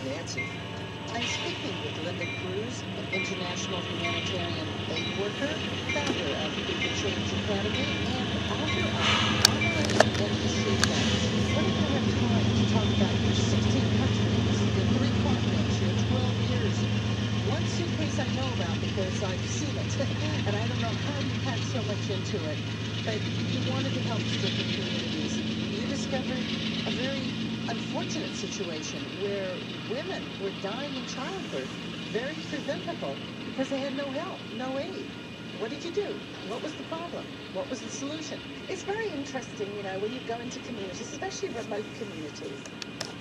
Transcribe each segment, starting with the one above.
Nancy. I'm speaking with Linda Cruz, an international humanitarian aid worker, founder of People Change Academy, and author of Operating NBC Events. We're not going to have time to talk about your 16 countries, the 3 continents, your 12 years. One suitcase I know about because I've seen it, and I don't know how you packed so much into it, but you wanted to help stricken communities. You discovered a very unfortunate situation where women were dying in childbirth, very preventable, because they had no help, no aid. What did you do? What was the problem? What was the solution? It's very interesting, when you go into communities, especially remote communities.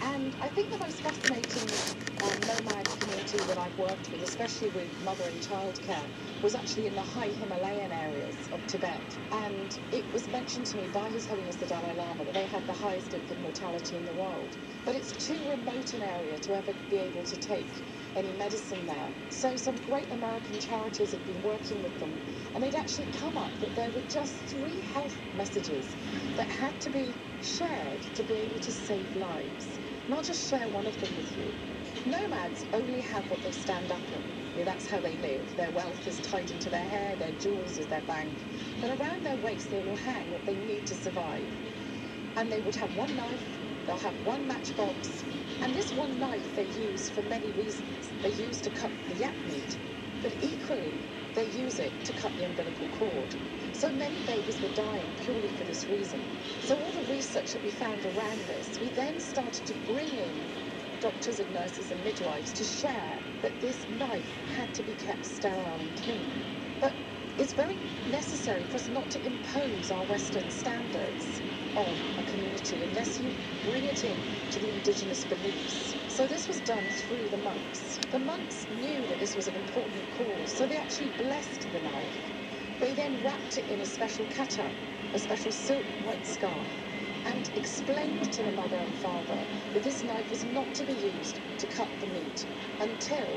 And I think the most fascinating nomad community that I've worked with, especially with mother and child care, was actually in the high Himalayan areas of Tibet. And it was mentioned to me by His Holiness the Dalai Lama that they had the highest infant mortality in the world. But it's too remote an area to ever be able to take any medicine there. So some great American charities had been working with them, and they'd actually come up that there were just 3 health messages that had to be shared to be able to save lives. Not just share one of them with you. Nomads only have what they stand up in. That's how they live. Their wealth is tied into their hair, their jewels is their bank. But around their waist they will hang what they need to survive. And they would have one knife, they'll have one matchbox, and this one knife they use for many reasons. They use to cut the yak meat, but equally they use it to cut the umbilical cord. So many babies were dying purely for this reason. So all the research that we found around this, we then started to bring in doctors and nurses and midwives to share that this knife had to be kept sterile and clean. But it's very necessary for us not to impose our Western standards on a community unless you bring it in to the indigenous beliefs. So this was done through the monks. The monks knew that this was an important cause, so they actually blessed the knife. They then wrapped it in a special kata, a special silk white scarf, and explained to the mother and father that this knife was not to be used to cut the meat until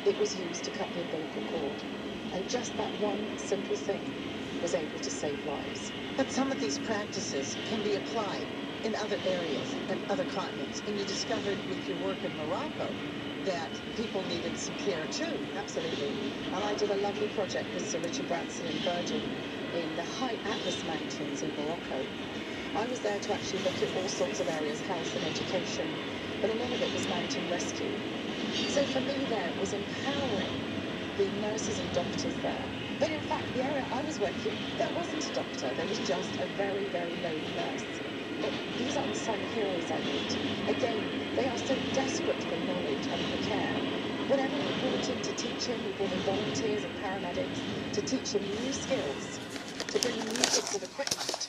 it was used to cut the umbilical cord. And just that one simple thing was able to save lives. But some of these practices can be applied in other areas and other continents. And you discovered with your work in Morocco that people needed some care too. Absolutely. And I did a lovely project with Sir Richard Branson in Virgin in the high Atlas Mountains in Morocco. I was there to actually look at all sorts of areas, health and education, but a lot of it was mountain rescue. So for me there, it was empowering the nurses and doctors there. But in fact, the area I was working, there wasn't a doctor. There was just a very, very lowly nurse. But these unsung heroes I meet, again, they are so desperate for knowledge and for care. Whenever we brought in to teach him, we brought in volunteers and paramedics to teach him new skills, to bring new bits of equipment.